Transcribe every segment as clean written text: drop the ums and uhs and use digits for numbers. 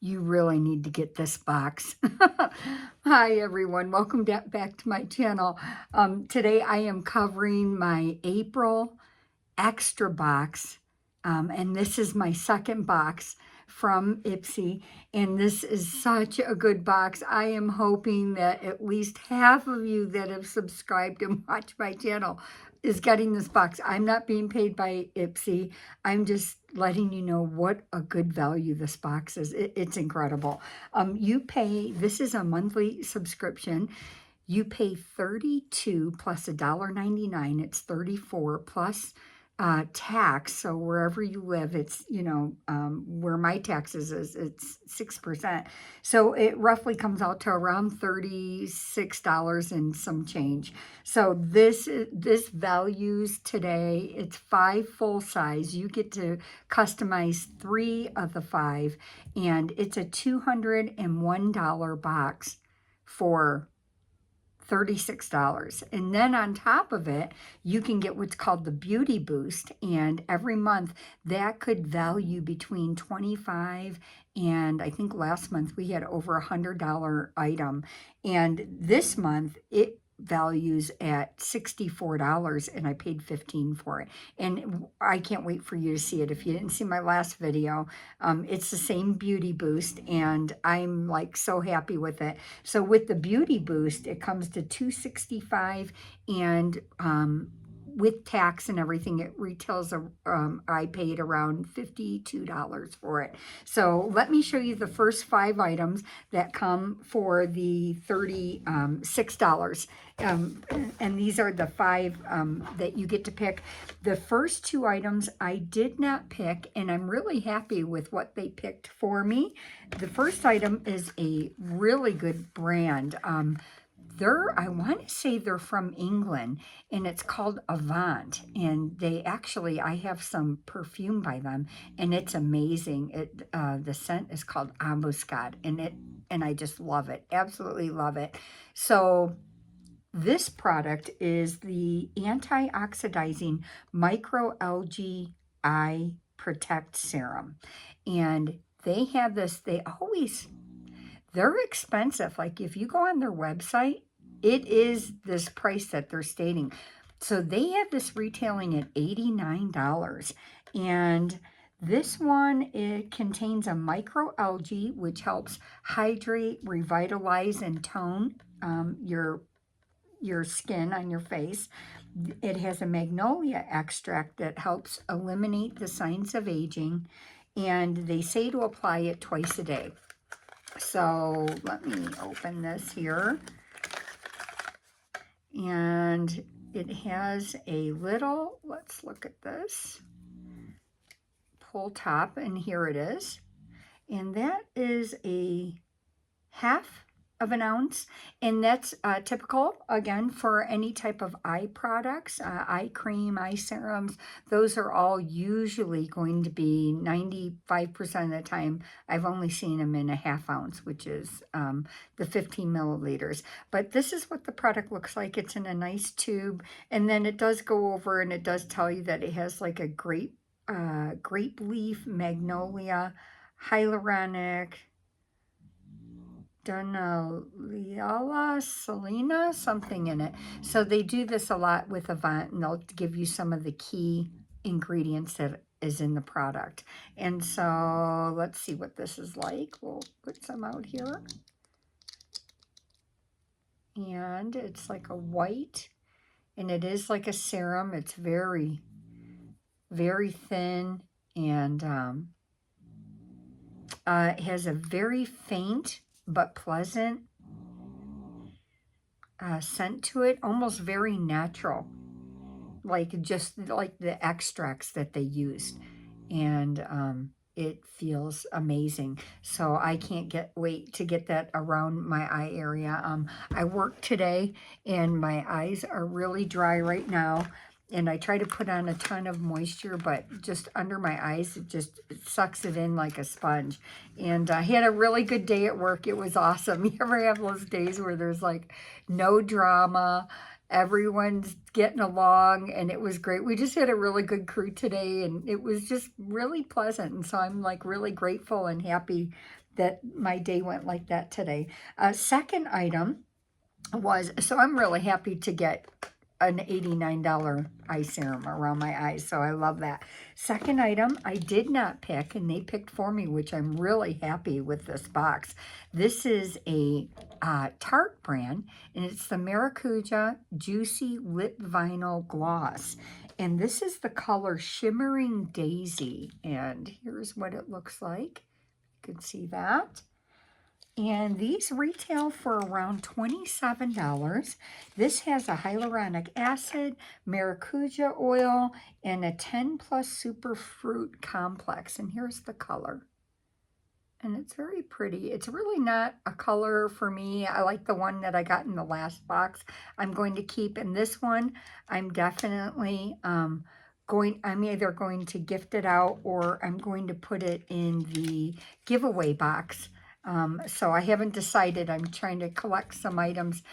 You really need to get this box. Hi everyone, welcome back to my channel. Today I am covering my April extra box, and this is my second box from Ipsy, and this is such a good box. I am hoping that at least half of you that have subscribed and watch my channel is getting this box. I'm not being paid by Ipsy. I'm just letting you know what a good value this box is. It's incredible. You pay, this is a monthly subscription. You pay $32 plus $1.99. It's $34 plus tax. So wherever you live, it's, where my taxes is, it's 6%. So it roughly comes out to around $36 and some change. So this values today, it's 5 full size. You get to customize 3 of the 5, and it's a $201 box for $36. And then on top of it, you can get what's called the Beauty Boost. And every month that could value between $25 and I think last month we had over $100 item. And this month it values at $64 and I paid $15 for it. And I can't wait for you to see it. If you didn't see my last video, it's the same Beauty Boost and I'm like so happy with it. So with the Beauty Boost, it comes to $265 and with tax and everything, it retails, I paid around $52 for it. So let me show you the first 5 items that come for the $36. And these are the 5 that you get to pick. The first 2 items I did not pick, and I'm really happy with what they picked for me. The first item is a really good brand. I want to say they're from England, and it's called Avant. And I have some perfume by them, and it's amazing. The scent is called Ambuscade, and I just love it, absolutely love it. So this product is the anti-oxidizing microalgae eye protect serum, and they have this. They're expensive. Like if you go on their website, it is this price that they're stating. So they have this retailing at $89. And this one, it contains a microalgae, which helps hydrate, revitalize, and tone your skin on your face. It has a magnolia extract that helps eliminate the signs of aging. And they say to apply it twice a day. So let me open this here. And it has a little, let's look at this, pull top, and here it is. And that is a 1/2 of an ounce, and that's typical again for any type of eye products, eye cream, eye serums. Those are all usually going to be 95% of the time. I've only seen them in a 1/2 ounce, which is the 15 milliliters. But this is what the product looks like. It's in a nice tube, and then it does go over and it does tell you that it has like a grape leaf, magnolia, hyaluronic, Donaliella, Selena, something in it. So they do this a lot with Avant, and they'll give you some of the key ingredients that is in the product. And so let's see what this is like. We'll put some out here. And it's like a white, and it is like a serum. It's very, very thin, and it has a very faint but pleasant scent to it, almost very natural, like just like the extracts that they used. And it feels amazing. So I can't wait to get that around my eye area. I work today and my eyes are really dry right now. And I try to put on a ton of moisture, but just under my eyes, it sucks it in like a sponge. And I had a really good day at work. It was awesome. You ever have those days where there's like no drama Everyone's getting along, and it was great. We just had a really good crew today, and it was just really pleasant. And so I'm like really grateful and happy that my day went like that today. Second item was, so I'm really happy to get an $89 eye serum around my eyes, so I love that. Second item I did not pick, and they picked for me, which I'm really happy with this box. This is a Tarte brand, and it's the Maracuja Juicy Lip Vinyl Gloss. And this is the color Shimmering Daisy, and here's what it looks like. You can see that. And these retail for around $27. This has a hyaluronic acid, maracuja oil, and a 10 plus superfruit complex. And here's the color. And it's very pretty. It's really not a color for me. I like the one that I got in the last box. I'm going to keep in this one. I'm definitely I'm either going to gift it out, or I'm going to put it in the giveaway box. So I haven't decided. I'm trying to collect some items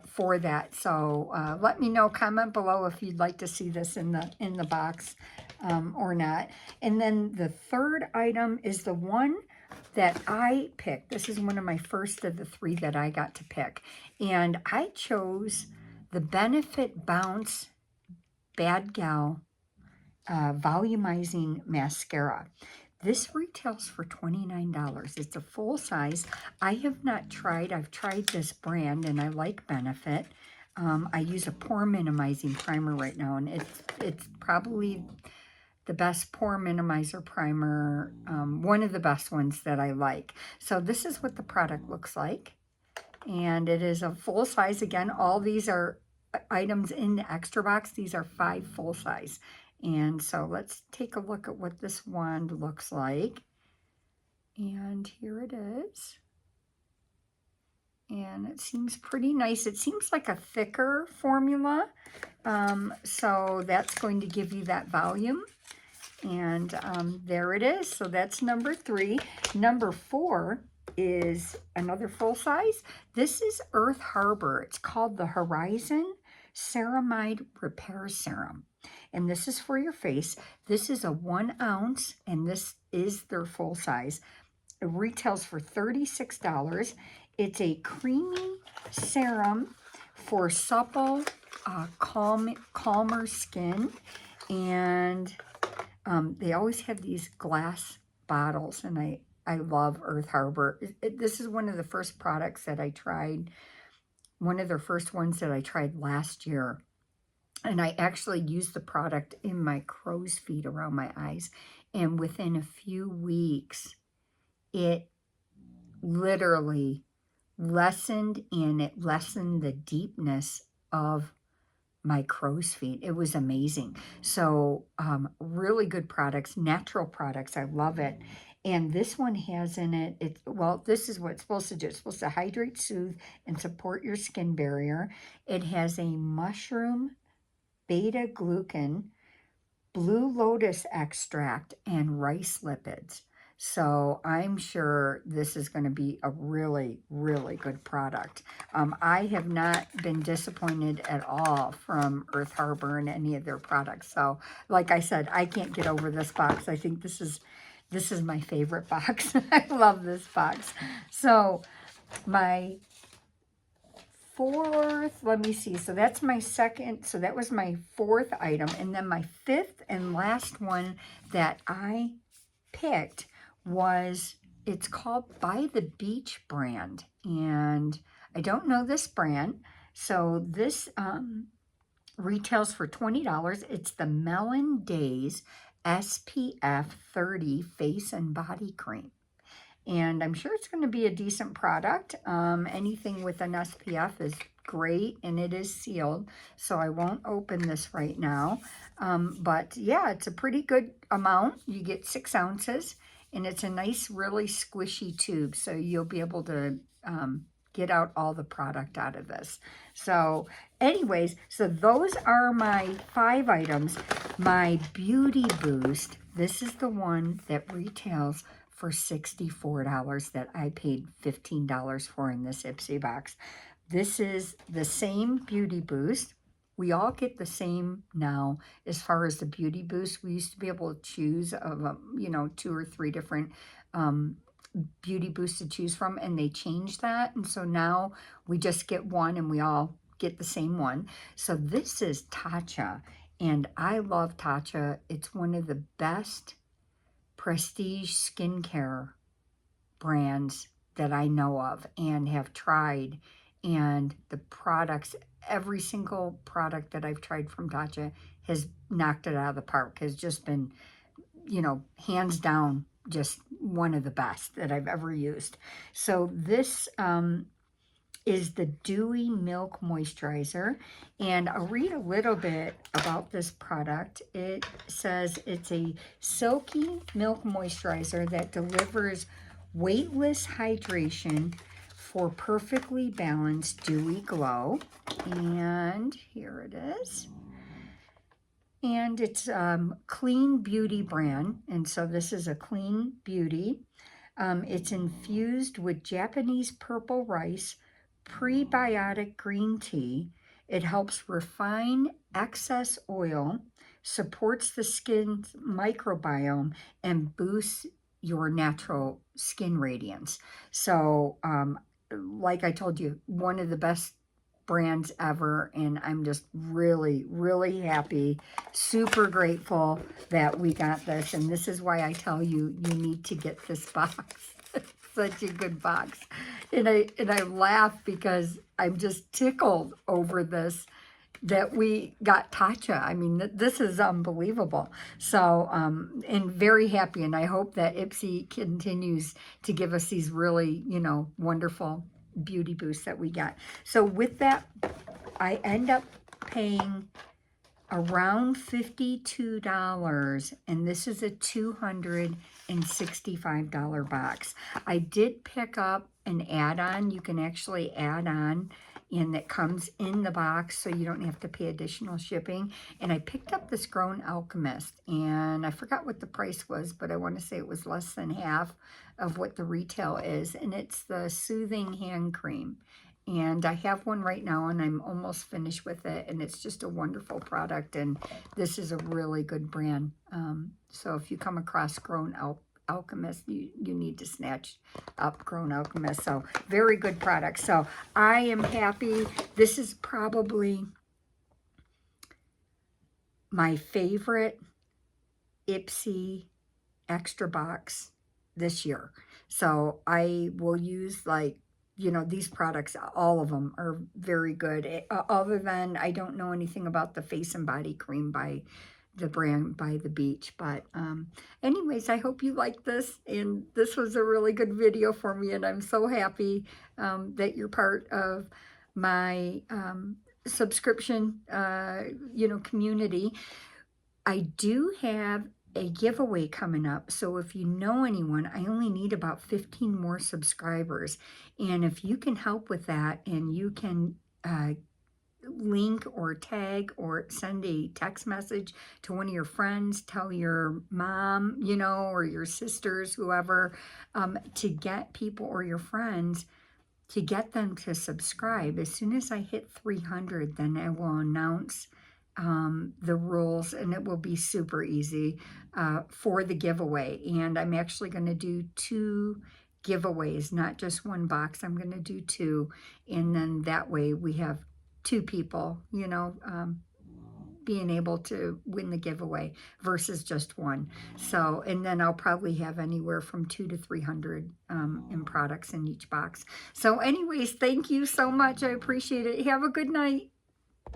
for that. So let me know, comment below if you'd like to see this in the box or not. And then the third item is the one that I picked. This is one of my first of the three that I got to pick. And I chose the Benefit Bounce Bad Gal Volumizing Mascara. This retails for $29. It's a full size. I have not tried. I've tried this brand, and I like Benefit. I use a pore minimizing primer right now, and it's probably the best pore minimizer primer, one of the best ones that I like. So this is what the product looks like. And it is a full size. Again, all these are items in the extra box. These are 5 full size. And so let's take a look at what this wand looks like. And here it is. And it seems pretty nice. It seems like a thicker formula. So that's going to give you that volume. And there it is. So that's number 3. Number 4 is another full size. This is Earth Harbor. It's called the Horizon Ceramide Repair Serum. And this is for your face. This is a 1 ounce, and this is their full size. It retails for $36. It's a creamy serum for supple, calmer skin. And they always have these glass bottles, and I love Earth Harbor. This is one of the first products that I tried, one of their first ones that I tried last year. And I actually used the product in my crow's feet around my eyes. And within a few weeks, it literally lessened, and it lessened the deepness of my crow's feet. It was amazing. So really good products, natural products. I love it. And this one has in it, well, this is what it's supposed to do. It's supposed to hydrate, soothe, and support your skin barrier. It has a mushroom beta-glucan, blue lotus extract, and rice lipids. So I'm sure this is going to be a really, really good product. I have not been disappointed at all from Earth Harbor and any of their products. So like I said, I can't get over this box. I think this is my favorite box. I love this box. So my fourth, let me see, so that's my second, so that was my 4th item. And then my 5th and last one that I picked was, it's called By the Beach brand, and I don't know this brand. So this retails for $20. It's the Melon Days SPF 30 Face and Body Cream. And I'm sure it's going to be a decent product. Anything with an SPF is great, and it is sealed, so I won't open this right now. But yeah, it's a pretty good amount. You get 6 ounces, and it's a nice, really squishy tube, so you'll be able to get out all the product out of this. So anyways, so those are my 5 items. My Beauty Boost, this is the one that retails for $64 that I paid $15 for in this Ipsy box. This is the same Beauty Boost. We all get the same now as far as the Beauty Boost. We used to be able to choose of, you know, 2 or 3 different um, Beauty Boosts to choose from, and they changed that. And so now we just get one and we all get the same one. So this is Tatcha, and I love Tatcha. It's one of the best prestige skincare brands that I know of and have tried. And the products, every single product that I've tried from Tatcha has knocked it out of the park, has just been, you know, hands down, just one of the best that I've ever used. So this is the Dewy Milk Moisturizer. And I'll read a little bit about this product. It says it's a silky milk moisturizer that delivers weightless hydration for perfectly balanced dewy glow. And here it is. And it's Clean Beauty brand. And so this is a Clean Beauty. It's infused with Japanese purple rice, prebiotic green tea. It helps refine excess oil, supports the skin's microbiome, and boosts your natural skin radiance. So, like I told you, one of the best brands ever, and I'm just really, really happy, super grateful that we got this. And this is why I tell you, you need to get this box. Such a good box. And I laugh because I'm just tickled over this, that we got Tatcha. I mean, this is unbelievable. So, and very happy. And I hope that Ipsy continues to give us these really, you know, wonderful beauty boosts that we got. So with that, I end up paying around $52, and this is a $265 box. I did pick up an add-on. You can actually add on, and that comes in the box, so you don't have to pay additional shipping. And I picked up this Grown Alchemist, and I forgot what the price was, but I want to say it was less than half of what the retail is, and it's the Soothing Hand Cream. And I have one right now, and I'm almost finished with it, and it's just a wonderful product, and this is a really good brand. So if you come across Grown Alchemist, you need to snatch up Grown Alchemist. So very good product. So I am happy. This is probably my favorite Ipsy extra box this year. So I will use, like, you know, these products, all of them are very good. Other than I don't know anything about the face and body cream by the brand By the Beach. But anyways, I hope you like this. And this was a really good video for me. And I'm so happy that you're part of my subscription, you know, community. I do have a giveaway coming up. So if you know anyone, I only need about 15 more subscribers. And if you can help with that, and you can link or tag or send a text message to one of your friends, tell your mom, you know, or your sisters, whoever, to get people, or your friends, to get them to subscribe. As soon as I hit 300, then I will announce the rules, and it will be super easy for the giveaway. And I'm actually going to do 2 giveaways, not just one box. I'm going to do 2, and then that way we have 2 people, you know, being able to win the giveaway versus just one. So, and then I'll probably have anywhere from 200 to 300 in products in each box. So anyways, thank you so much. I appreciate it. Have a good night.